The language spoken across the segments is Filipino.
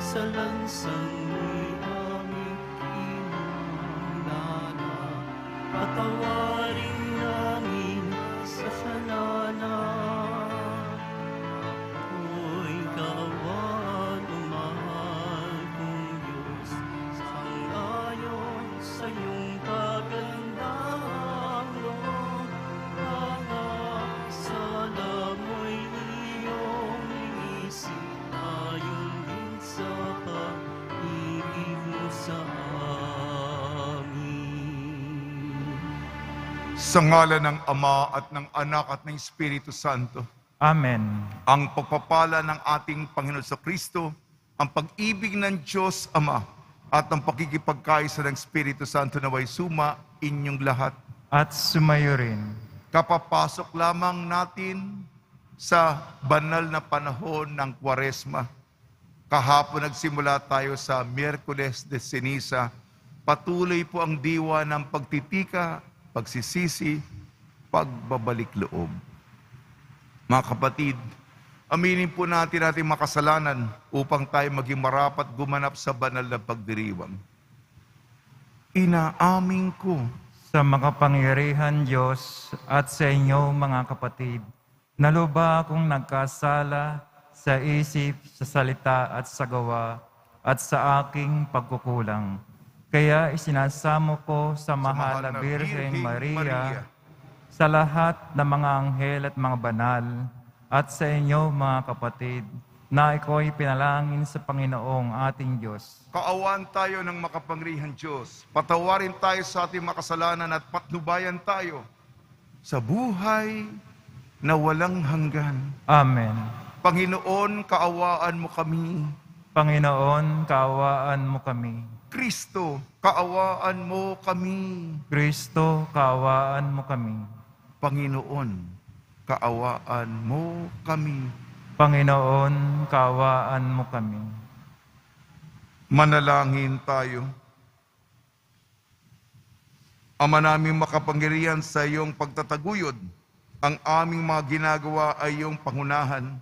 sa lansang mo'y aming kinulala. Patawarin namin sa kasalanan. Ako'y kawan o mahal kong Diyos, sang-ayon sa iyong kagandang loob. Sala mo'y iyong inisip, ayon din sa pag-ibig mo sa amin. Sa ngalan ng Ama at ng Anak at ng Espiritu Santo. Amen. Ang pagpapala ng ating Panginoon sa Kristo, ang pag-ibig ng Diyos Ama, at ang pakikipagkaisa ng Espiritu Santo naway suma inyong lahat. At sumayo rin. Kapapasok lamang natin sa banal na panahon ng Kwaresma. Kahapon nagsimula tayo sa Miyerkules de Ceniza. Patuloy po ang diwa ng pagtitika, pagsisisi, pagbabalik loob. Mga kapatid, aminin po natin ating makasalanan upang tayo maging marapat gumanap sa banal na pagdiriwang. Inaamin ko Sa makapangyarihan Diyos at sa inyo mga kapatid, naluba akong nagkasala sa isip, sa salita at sa gawa at sa aking pagkukulang. Kaya isinasamo ko sa mahal na Birheng Maria, sa lahat ng mga anghel at mga banal, at sa inyo mga kapatid, na iko'y pinalangin sa Panginoong ating Diyos. Kaawaan tayo ng makapangyarihan Diyos. Patawarin tayo sa ating makasalanan at patnubayan tayo sa buhay na walang hanggan. Amen. Panginoon, kaawaan mo kami. Panginoon, kaawaan mo kami. Kristo, kaawaan mo kami. Kristo, kaawaan mo kami. Panginoon, kaawaan mo kami. Panginoon, kaawaan mo kami. Manalangin tayo. Ama naming makapangyarihan, sa iyong pagtataguyod, ang aming mga ginagawa ay iyong pangunahan,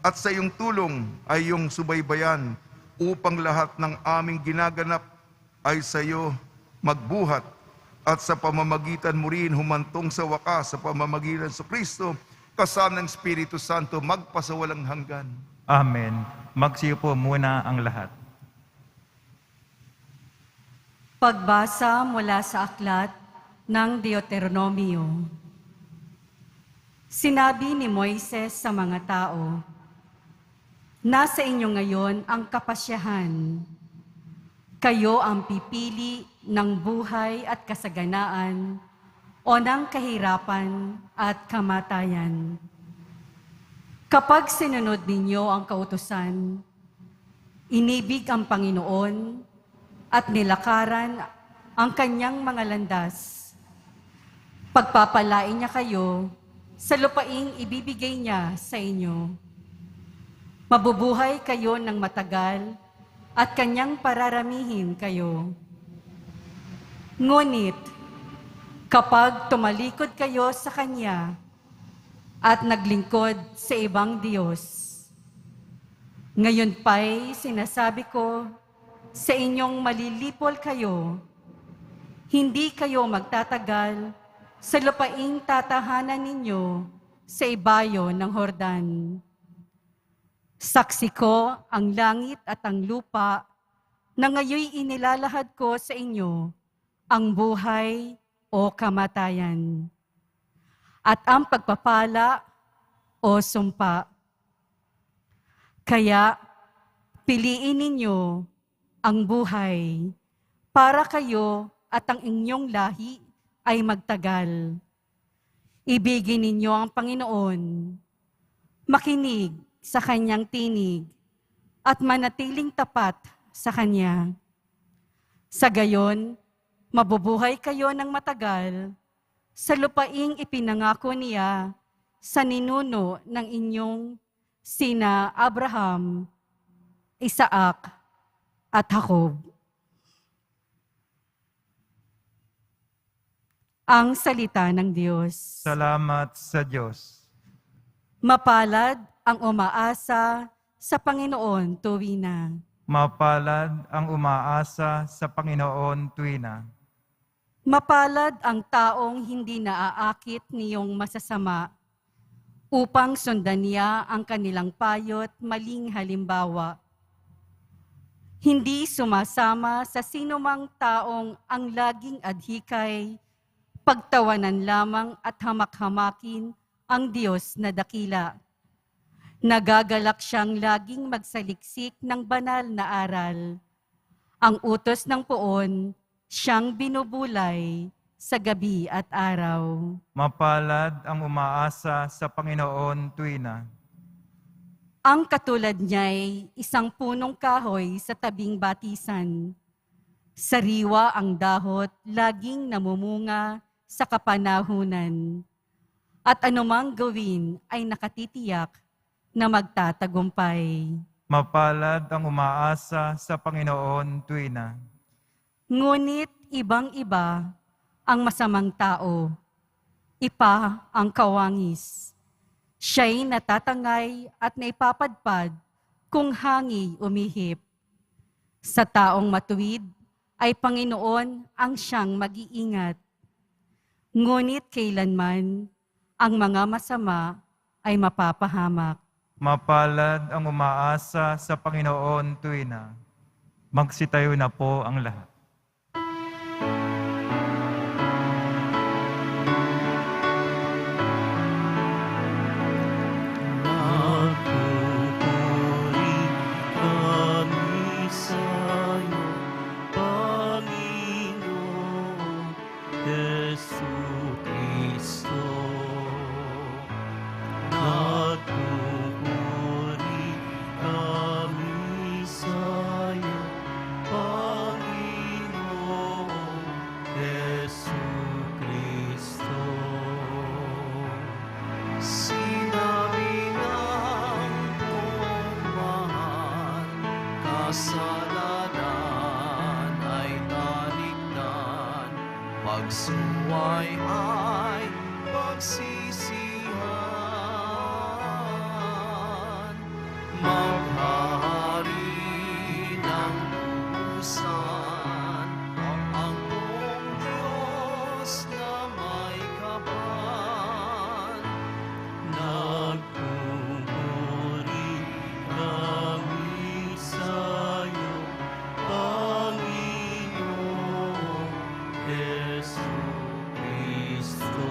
at sa iyong tulong ay iyong subaybayan, upang lahat ng aming ginaganap ay sa iyo magbuhat, at sa pamamagitan mo rin humantong sa wakas, sa pamamagitan sa Kristo, kasama ng Espiritu Santo, magpasawalang hanggan. Amen. Magsiyo po muna ang lahat. Pagbasa mula sa aklat ng Deuteronomio. Sinabi ni Moises sa mga tao, "Nasa inyo ngayon ang kapasyahan. Kayo ang pipili ng buhay at kasaganaan o ng kahirapan at kamatayan. Kapag sinunod ninyo ang kautusan, inibig ang Panginoon at nilakaran ang kanyang mga landas, pagpapalain niya kayo sa lupaing ibibigay niya sa inyo. Mabubuhay kayo ng matagal at kanyang pararamihin kayo. Ngunit, kapag tumalikod kayo sa Kanya at naglingkod sa ibang Diyos, ngayon pa'y sinasabi ko sa inyong malilipol kayo, hindi kayo magtatagal sa lupaing tatahanan ninyo sa ibayo ng Hordan. Saksi ko ang langit at ang lupa na ngayoy inilalahad ko sa inyo ang buhay o kamatayan, at ang pagpapala o sumpa. Kaya piliin ninyo ang buhay para kayo at ang inyong lahi ay magtagal. Ibigin ninyo ang Panginoon, makinig sa kanyang tinig, at manatiling tapat sa kanya. Sa gayon, mabubuhay kayo ng matagal sa lupaing ipinangako niya sa ninuno ng inyong sina Abraham, Isaac, at Jacob. Ang salita ng Diyos. Salamat sa Diyos. Mapalad ang umaasa sa Panginoon tuwina. Mapalad ang umaasa sa Panginoon tuwina. Mapalad ang taong hindi naaakit niyong masasama upang sundan niya ang kanilang payo't maling halimbawa. Hindi sumasama sa sinumang taong ang laging adhikay, pagtawanan lamang at hamak-hamakin ang Diyos na dakila. Nagagalak siyang laging magsaliksik ng banal na aral. Ang utos ng poon, siyang binubulay sa gabi at araw. Mapalad ang umaasa sa Panginoon tuwina. Ang katulad niya'y isang punong kahoy sa tabing batisan. Sariwa ang dahot, laging namumunga sa kapanahunan. At anumang gawin ay nakatitiyak na magtatagumpay. Mapalad ang umaasa sa Panginoon tuwina. Ngunit ibang-iba ang masamang tao. Ipa ang kawangis. Siya'y natatangay at naipapadpad kung hangi umihip. Sa taong matuwid ay Panginoon ang siyang mag-iingat. Ngunit kailanman ang mga masama ay mapapahamak. Mapalad ang umaasa sa Panginoon tuwina. Magsitayo na po ang lahat. Nagpupuri kami sa'yo, Panginoon Jesucristo. Nagpupuri kami sa'yo, Panginoon Jesucristo. Sinabi ng pumahan, kasalanan ay talikdan, pagsuway ay pagsisihan. Maghahari ng lubusan ang buong Diyos na may kapal. Nagpupuri kami sa'yo, Panginoon Jesucristo.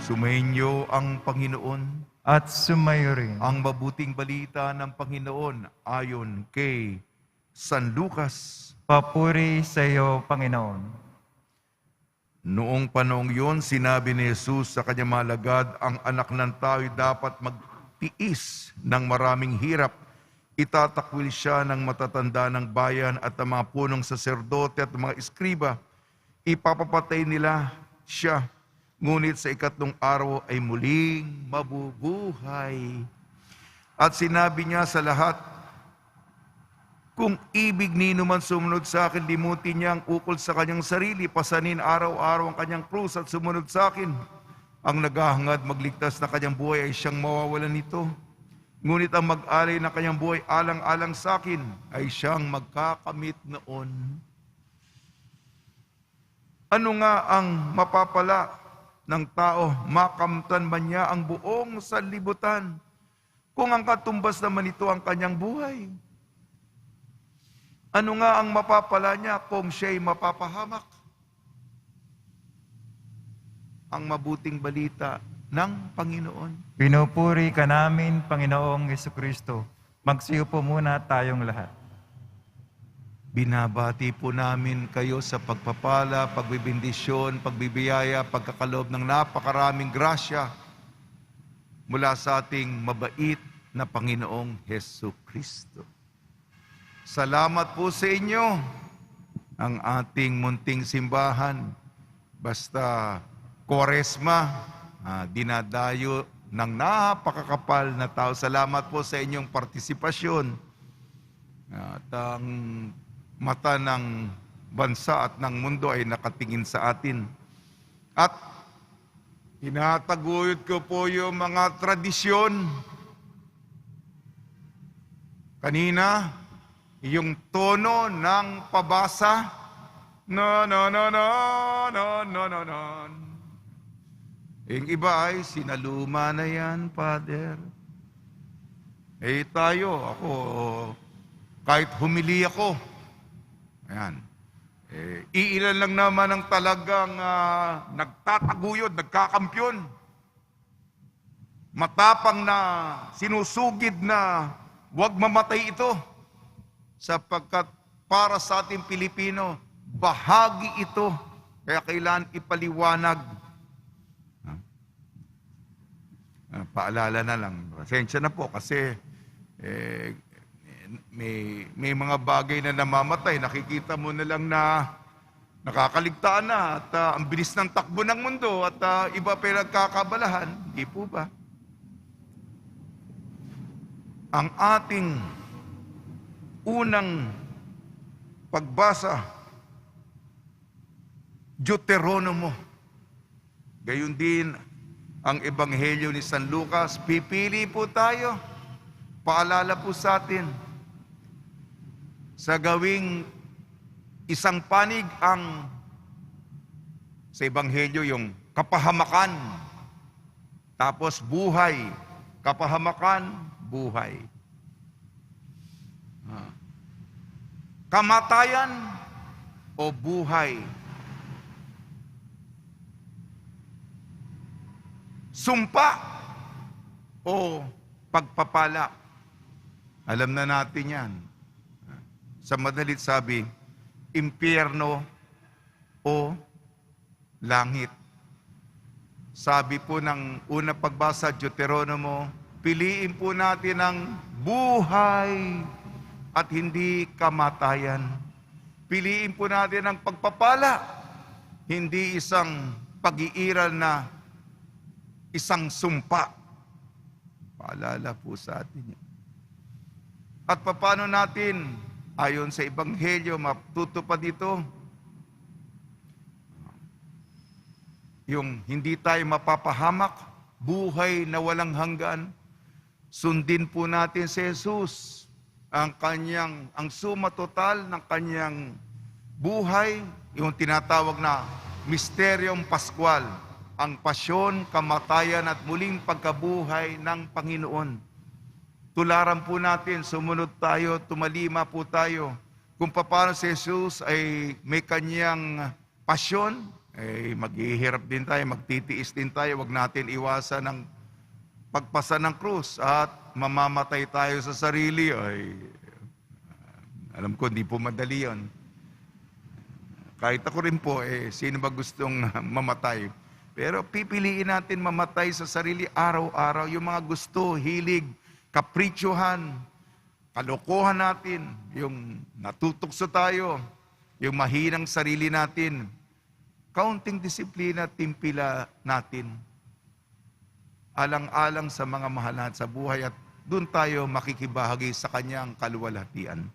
Sumainyo ang Panginoon, At sumayo rin ang mabuting balita ng Panginoon ayon kay San Lucas. papuri sa iyo, Panginoon. Noong panahong yun, sinabi ni Jesus sa kanyang mga alagad, ang anak ng tao'y dapat magtiis ng maraming hirap. Itatakwil siya ng matatanda ng bayan at ang mga punong saserdote at mga eskriba. Ipapapatay nila siya. Ngunit sa ikatlong araw ay muling mabubuhay. At sinabi niya sa lahat, kung ibig nino man sumunod sa akin, limutin niya ang ukol sa kanyang sarili, pasanin araw-araw ang kanyang krus at sumunod sa akin. Ang naghahangad magligtas na kanyang buhay ay siyang mawawalan nito. Ngunit ang mag-alay na kanyang buhay alang-alang sa akin ay siyang magkakamit noon. Ano nga ang mapapala ng tao? Makamtan man niya ang buong sanlibutan kung ang katumbas naman ito ang kanyang buhay. Ano nga ang mapapala niya kung siya'y mapapahamak? Ang mabuting balita ng Panginoon. Pinupuri ka namin, Panginoong Jesucristo. Magsiyo po muna tayong lahat. Binabati po namin kayo sa pagpapala, pagbibindisyon, pagbibiyaya, pagkakaloob ng napakaraming grasya mula sa ating mabait na Panginoong Jesucristo. Salamat po sa inyo, ang ating munting simbahan. Basta Kwaresma, dinadayo ng napakakapal na tao. Salamat po sa inyong partisipasyon. At ang mata ng bansa at ng mundo ay nakatingin sa atin. At Tinataguyod ko po yung mga tradisyon. Kanina, yung tono ng pabasa, no, no, no, no, no, no, no, no. Yung iba ay sinaluma na yan, Father. Eh tayo, ako, kahit humili ako, ayan, iilan lang naman ang talagang nagtataguyod, nagkakampyon. Matapang na sinusugid na huwag mamatay ito. Sapagkat para sa ating Pilipino, bahagi ito. Kaya kailangan ipaliwanag. Paalala na lang. Pasensya na po kasi may mga bagay na namamatay. Nakikita mo na lang na nakakaligtaan na at ang bilis ng takbo ng mundo at iba pa nagkakabalahan. Hindi po ba? Ang ating unang pagbasa, Deuteronomo. Gayon din ang Ebanghelyo ni San Lucas. Pipili po tayo. Paalala po sa atin. Sa gawing isang panig ang sa Ebanghelyo yung kapahamakan. Tapos buhay. Kapahamakan, buhay. Kamatayan o buhay. Sumpa o pagpapala. Alam na natin yan. Sa madalit sabi, impyerno o langit. Sabi po ng unang pagbasa, Deuteronomo, piliin po natin ang buhay at hindi kamatayan. Piliin po natin ang pagpapala, hindi isang pag-iiral na isang sumpa. Paalala po sa atin yan. At paano natin, ayon sa Ebanghelyo, matutupad ito? Yung hindi tayo mapapahamak, buhay na walang hanggan. Sundin po natin si Jesus. Ang suma total ng kanyang buhay, yung tinatawag na Misteryong Pascual, ang pasyon, kamatayan at muling pagkabuhay ng Panginoon. Tularan po natin, sumunod tayo, tumalima po tayo. Kung paano si Jesus ay may kanyang pasyon, ay maghihirap din tayo, magtitiis din tayo, wag natin iwasan ang pagpasa ng krus at mamamatay tayo sa sarili. Ay, alam ko, hindi po madali yun. Kahit ako rin po, sino ba gustong mamatay? Pero pipiliin natin mamatay sa sarili araw-araw. Yung mga gusto, hilig, kapritsyohan, kalokohan natin, yung natutukso tayo, yung mahinang sarili natin, kaunting disiplina, timpila natin. Alang-alang sa mga mahal natin sa buhay at doon tayo makikibahagi sa kanyang kaluwalhatian.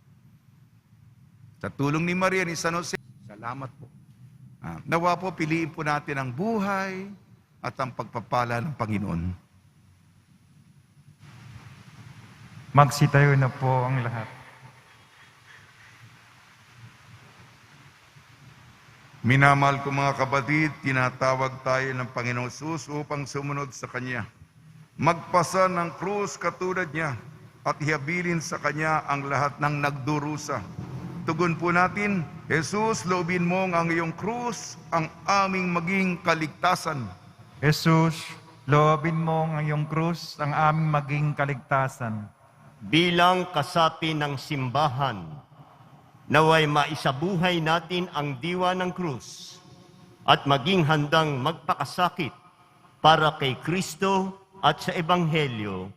Sa tulong ni Maria ni San Jose, salamat po. Nawa po, piliin po natin ang buhay at ang pagpapala ng Panginoon. Magsitayo na po ang lahat. Minamahal ko mga kapatid, tinatawag tayo ng Panginoong Hesus upang sumunod sa Kanya. Magpasa ng krus katulad niya at ihabilin sa Kanya ang lahat ng nagdurusa. Tugon po natin, Jesus, loobin mo ang iyong krus, ang aming maging kaligtasan. Jesus, loobin mo ang iyong krus, ang aming maging kaligtasan. Bilang kasapi ng simbahan, naway maisabuhay natin ang diwa ng krus at maging handang magpakasakit para kay Kristo at sa Ebanghelyo.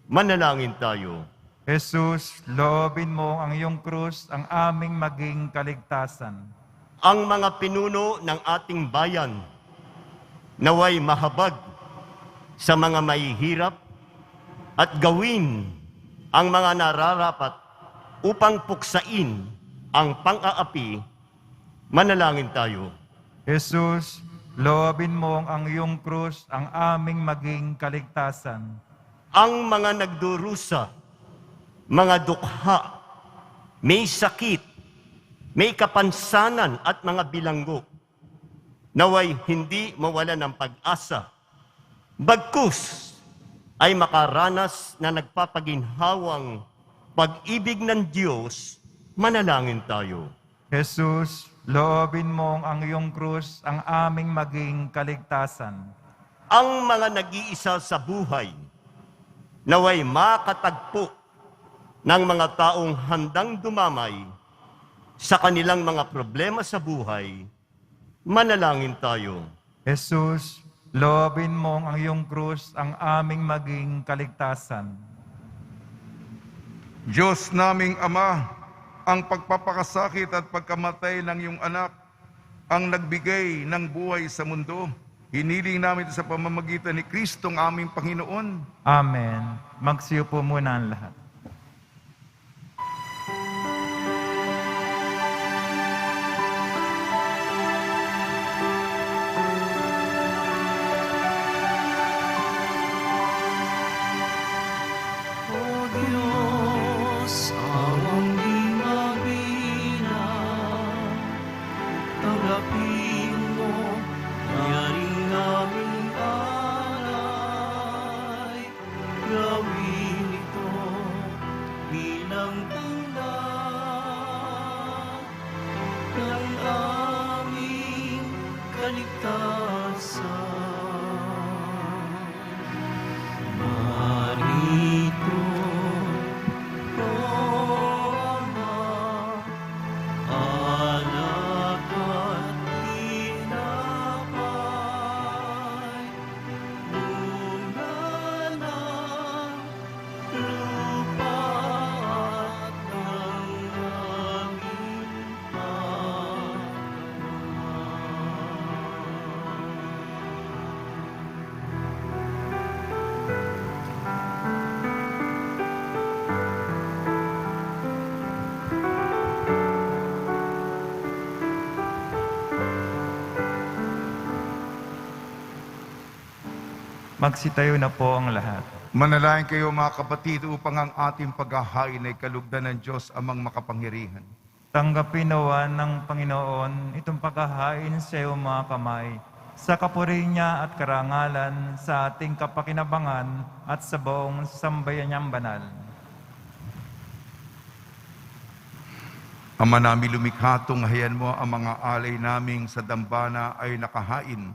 Manalangin tayo. Jesus, loobin mo ang iyong krus, ang aming maging kaligtasan. Ang mga pinuno ng ating bayan, naway mahabag sa mga mahihirap at gawin ang mga nararapat upang puksain ang pang-aapi. Manalangin tayo. Jesus, loobin mo ang iyong krus ang aming maging kaligtasan. Ang mga nagdurusa, mga dukha, may sakit, may kapansanan at mga bilanggo, naway hindi mawala ng pag-asa. Bagkus ay makaranas na nagpapaginhawang pag-ibig ng Diyos, manalangin tayo. Jesus, loobin mo ang iyong krus ang aming maging kaligtasan. Ang mga nag-iisa sa buhay, naway makatagpo ng mga taong handang dumamay sa kanilang mga problema sa buhay, manalangin tayo. Jesus, loobin mo ang iyong krus ang aming maging kaligtasan. Diyos naming Ama, ang pagpapakasakit at pagkamatay ng iyong anak, ang nagbigay ng buhay sa mundo, hiniling namin ito sa pamamagitan ni Kristong aming Panginoon. Amen. Magsiyo po muna ang lahat. O Diyos, awang di mabilang, tanggapin mo yaring aming alay. Gawin ito bilang tanda ng aming kaligtasan. Marito, O Ama, alak at tinapay, luna ng lupa at ng aming Magsitayo na po ang lahat. Manalangin kayo mga kapatid upang ang ating paghahain ay kalugdan ng Diyos amang makapangyarihan. Tanggapin nawa ng Panginoon itong paghahain sa iyong mga kamay, sa kapuri niya at karangalan, sa ating kapakinabangan at sa buong sambayan niyang banal. Ama namin lumikha, tunghayan mo ang mga alay naming sa dambana ay nakahain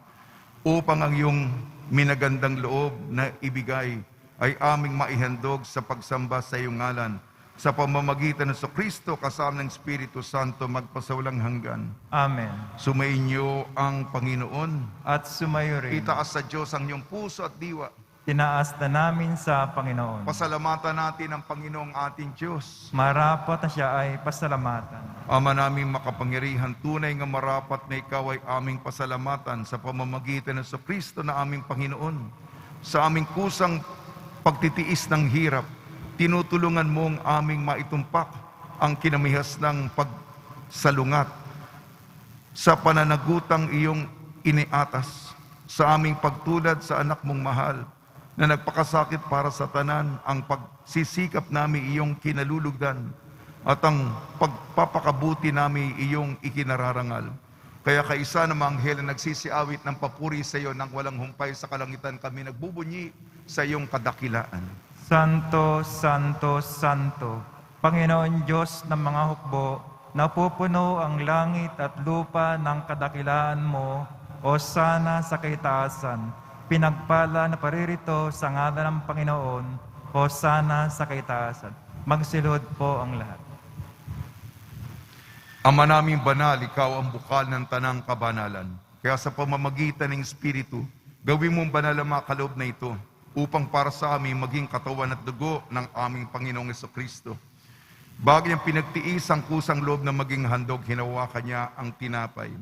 upang ang iyong minagandang loob na ibigay ay aming maihandog sa pagsamba sa iyong ngalan sa pamamagitan ng Kristo kasama ng Espiritu Santo magpasawalang hanggan. Amen. Sumainyo ang Panginoon. At sumayo rin. Itaas sa Diyos ang iyong puso at diwa. Tinaas na namin sa Panginoon. Pasalamatan natin ang Panginoong ating Diyos. Marapat na siya ay pasalamatan. Ama naming makapangyarihan, tunay nga marapat na ikaw ay aming pasalamatan sa pamamagitan ng Kristo na aming Panginoon. Sa aming kusang pagtitiis ng hirap, tinutulungan mong aming maitumpak ang kinamihas ng pagsalungat sa pananagutang iyong iniatas, sa aming pagtulad sa anak mong mahal, na nagpakasakit para sa tanan, ang pagsisikap namin iyong kinalulugdan, at ang pagpapakabuti namin iyong ikinararangal. Kaya kaisa ng mga anghel na nagsisiawit ng papuri sa iyo nang walang humpay sa kalangitan, kami nagbubunyi sa iyong kadakilaan. Santo, Santo, Santo, Panginoon Diyos ng mga hukbo, napupuno ang langit at lupa ng kadakilaan mo, o sana sa kaitaasan. Pinagpala na paririto sa ngalan ng Panginoon, o sana sa kaitaasan. Magsilod po ang lahat. Ama naming banal, ikaw ang bukal ng tanang kabanalan. Kaya sa pamamagitan ng Espiritu, gawin mong banal ang mga kaloob na ito, upang para sa amin maging katawan at dugo ng aming Panginoong Jesucristo. Bago niyang pinagtiis ang kusang loob na maging handog, hinawakan niya ang tinapay.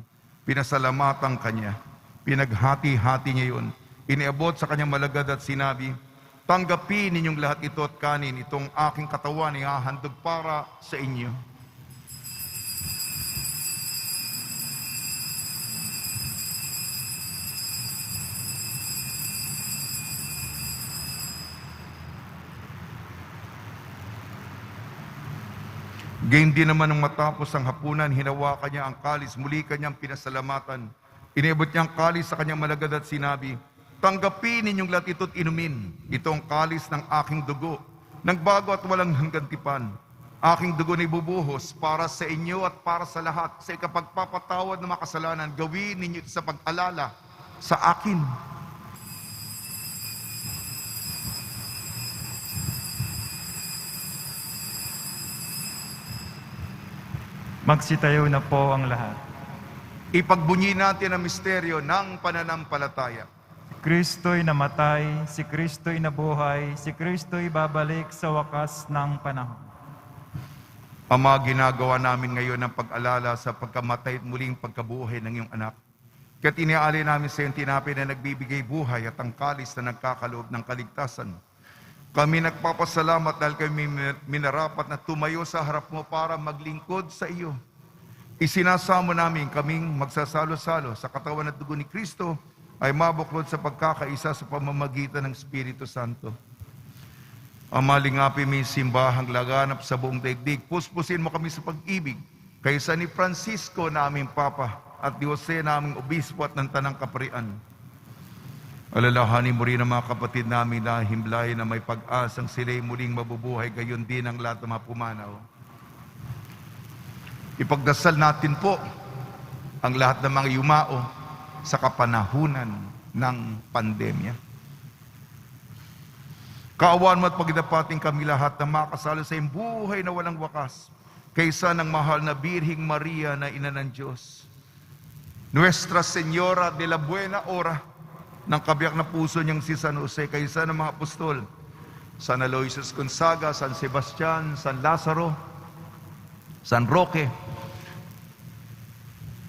Pinasalamatan kanya. Pinaghati-hati niya yun. Iniabot sa kanyang malagad at sinabi, tanggapin ninyong lahat ito at kanin, itong aking katawan ihahandog para sa inyo. Gayon din naman nang matapos ang hapunan, hinawakan niya ang kalis, muli kanyang pinasalamatan. Inibot niya ang kalis sa kanyang malagad at sinabi, "Tanggapin ninyong lahat ito't inumin. Ito ang kalis ng aking dugo, nagbago at walang hanggang tipan. Aking dugo na ibubuhos para sa inyo at para sa lahat. Sa ikapagpapatawad ng mga kasalanan, gawin ninyo ito sa pag-alala sa akin." Magsitayo na po ang lahat. Ipagbunyi natin ang misteryo ng pananampalataya. Kristo'y namatay, si Kristo'y nabuhay, si Kristo'y babalik sa wakas ng panahon. Ama, ginagawa namin ngayon ang pag-alala sa pagkamatay at muling pagkabuhay ng iyong anak. Kaya't iniaalay namin sa iyong tinapay na nagbibigay buhay at ang kalis na nagkakaloob ng kaligtasan. Kami nagpapasalamat dahil kami minarapat na tumayo sa harap mo para maglingkod sa iyo. Isinasamo namin kaming magsasalo-salo sa katawan at dugo ni Kristo ay mabuklod sa pagkakaisa sa pamamagitan ng Espiritu Santo. Ama, lingapin mo yung simbahang laganap sa buong daigdig. Puspusin mo kami sa pag-ibig kaysa ni Francisco na aming Papa at ni Jose na aming Obispo at ng Tanang Kaparian. Alalahanin mo rin ang mga kapatid namin na himlay na may pag-asang sila'y muling mabubuhay, gayon din ang lahat ng mga pumanaw. Ipagdasal natin po ang lahat ng mga yumao sa kapanahunan ng pandemya. Kaawaan mo at pagdapating kami lahat na makasalo sa iyong buhay na walang wakas kaysa ng mahal na Birhing Maria na Ina ng Diyos. Nuestra Señora de la Buena Hora, ng kabiyak na puso niyang si San Jose, kaysa ng mga apostol, San Aloysius Gonzaga, San Sebastian, San Lazaro, San Roque,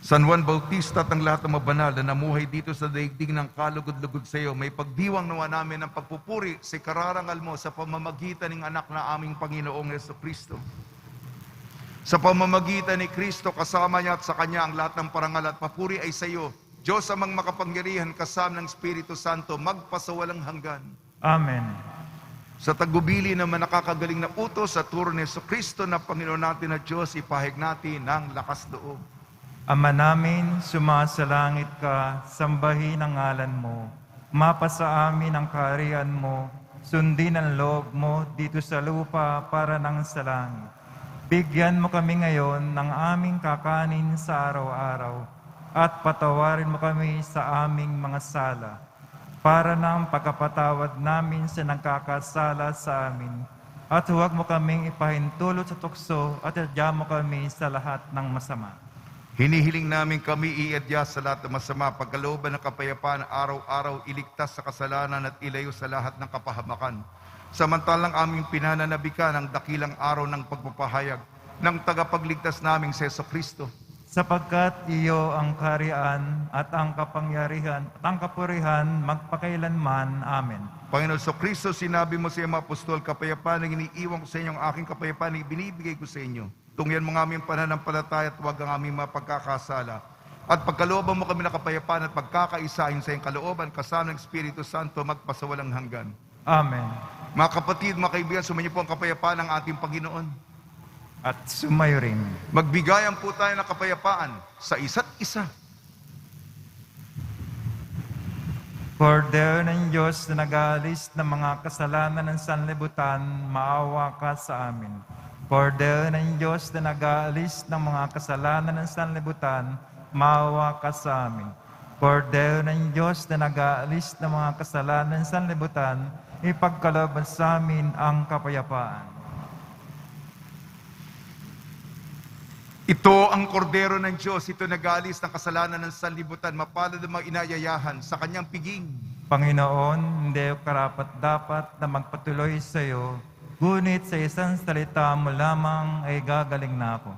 San Juan Bautista at ang lahat ng mabanal na namuhay dito sa daigdig ng kalugod-lugod sa iyo, may pagdiwang nawa namin ng pagpupuri sa kararangal mo sa pamamagitan ng anak na aming Panginoong Jesucristo. Sa pamamagitan ni Kristo, kasama niya at sa Kanya ang lahat ng parangal at papuri ay sa iyo, Diyos amang makapangyarihan kasama ng Espiritu Santo, magpasawalang hanggan. Amen. Sa tagubili naman nakakagaling na utos sa turo ni Jesucristo na Panginoon natin at Diyos, ipahig natin ng lakas loob. Ama namin, sumasalangit ka, sambahin ang ngalan mo. Mapasa amin ang kaharian mo, sundin ang loob mo dito sa lupa para nang sa langit. Bigyan mo kami ngayon ng aming kakanin sa araw-araw at patawarin mo kami sa aming mga sala para ng pagkapatawad namin sa nagkakasala sa amin. At huwag mo kaming ipahintulot sa tukso at adya mo kami sa lahat ng masama. Hinihiling namin kami iadya sa lahat ng masama, pagkalooban ng kapayapaan, araw-araw iligtas sa kasalanan at ilayo sa lahat ng kapahamakan. Samantalang aming pinananabikan ang dakilang araw ng pagpapahayag ng tagapagligtas naming si Jesucristo. Sapagkat iyo ang kaharian at ang kapangyarihan at ang kapurihan magpakailanman. Amen. Panginoon Jesucristo, sinabi mo sa iyong mga apostol, kapayapaan ang iniiwan ko sa inyo, ang aking kapayapaan ang ibinibigay ko sa inyo. Tungyan mo ng aming pananampalataya at huwag ang aming mga pagkakasala. At pagkalooban mo kami ng kapayapaan at pagkakaisahin sa iyong kalooban, kasama ng Espiritu Santo, magpasawalang hanggan. Amen. Mga kapatid, mga kaibigan, sumainyo po ang kapayapaan ng ating Panginoon. At sumayo rin. Magbigayan po tayo ng kapayapaan sa isa't isa. Kordero ng Diyos na nag-aalis ng mga kasalanan ng sanlibutan, maawa ka sa amin. Kordero ng Diyos na nag-aalis ng mga kasalanan ng sanlibutan, maawa ka sa amin. Kordero ng Diyos na nag-aalis ng mga kasalanan ng sanlibutan, ipagkaloob sa amin ang kapayapaan. Ito ang kordero ng Diyos, ito nag-aalis ng kasalanan ng sanlibutan, mapalad ang mga inayayahan sa kanyang piging. Panginoon, hindi ako karapat-dapat na magpatuloy sa iyo, ngunit sa isang salita mo lamang ay gagaling na ako.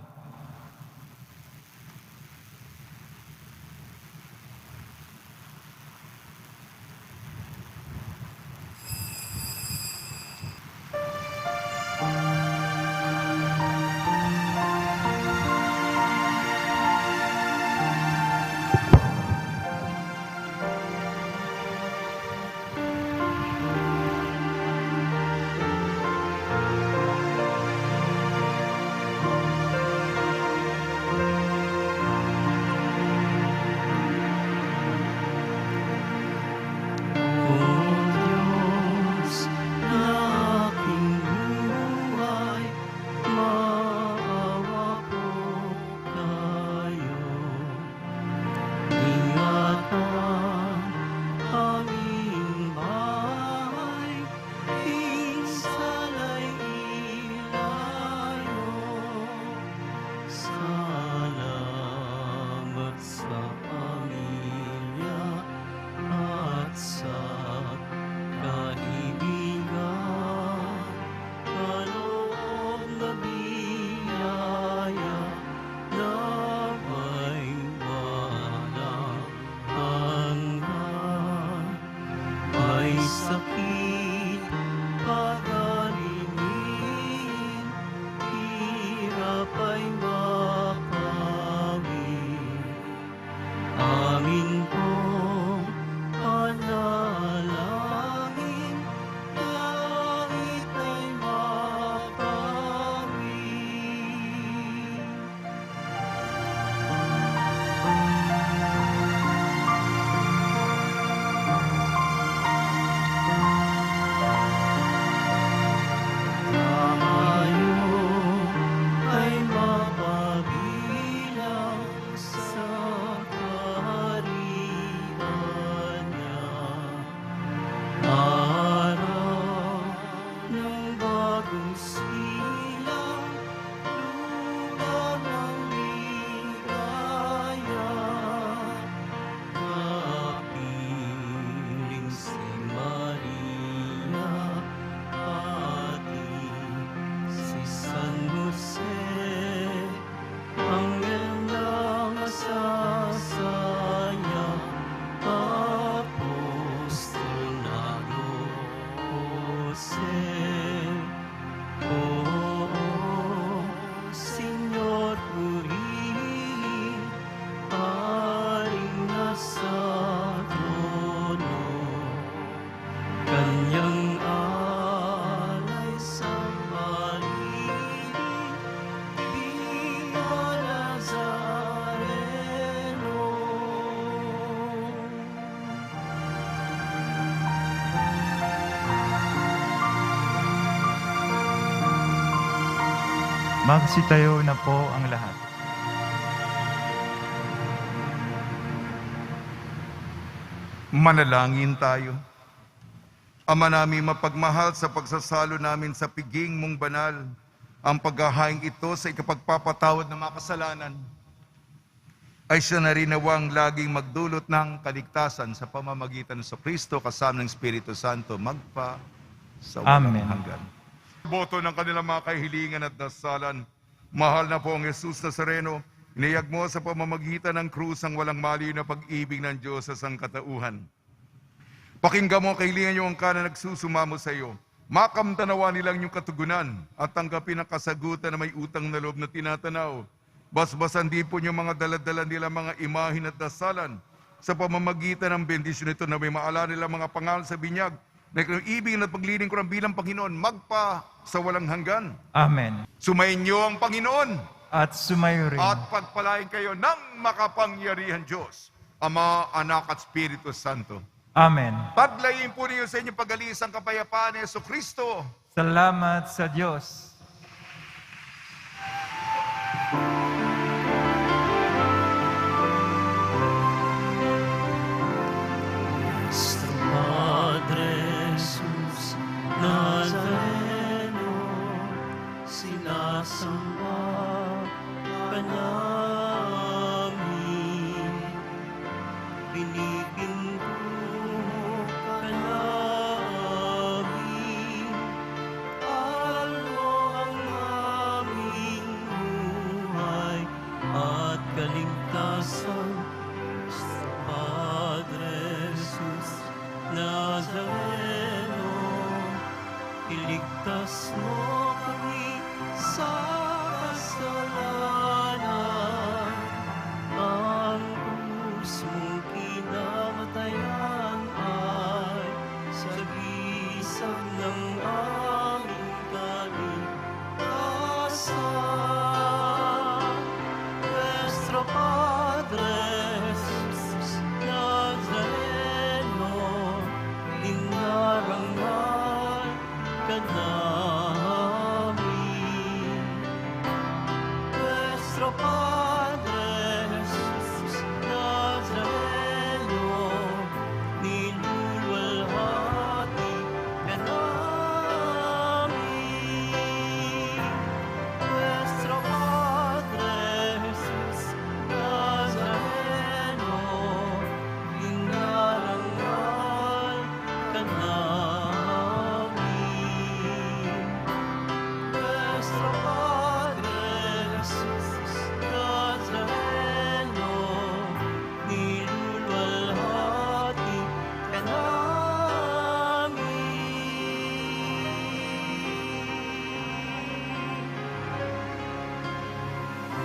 Magsitayo na po ang lahat. Manalangin tayo. Ama namin mapagmahal, sa pagsasalo namin sa piging mong banal, ang paghahaing ito sa ikapagpapatawad ng mga kasalanan, ay siya na rin nawang laging magdulot ng kaligtasan sa pamamagitan sa Kristo kasama ng Espiritu Santo magpa sa walang Amen. hanggan. Boto ng kanilang mga kahilingan at dasalan, mahal na po ang Jesus Nazareno, iniyag mo sa pamamagitan ng krus ang walang mali na pag-ibig ng Diyos sa sangkatauhan. Pakinggan mo ang kahilingan niyo ang kana nagsusumamo sa iyo. Makamtanawa nilang yung katugunan at tanggapin ang kasagutan na may utang na loob na tinatanaw. Basbasan din po niyo mga daladala nila mga imahin at dasalan sa pamamagitan ng bendisyon nito na may maalala nila mga pangalan sa binyag na ibig at pagliling ko ng bilang Panginoon magpa sa walang hanggan. Amen. Sumayin niyo ang Panginoon At sumayo rin. at pagpalain kayo ng makapangyarihan Diyos, Ama, Anak at Espiritu Santo. Amen. Paglayin po niyo sa inyong pag-alis ang kapayapaan ni Jesucristo. Salamat sa Diyos. Nuestro Padre Jesus Nazareno, sinasamba ka namin, pinipinto ka namin, almo ang aming buhay at kaligtasan. Nuestro Padre Jesus Nazareno, iligtas mo kami sa kasalanan. Ang krus mong kinamatayan ay sagisag ng aming kaligtasan. Nuestro Padre Jesus Nazareno, dinarangal ka namin.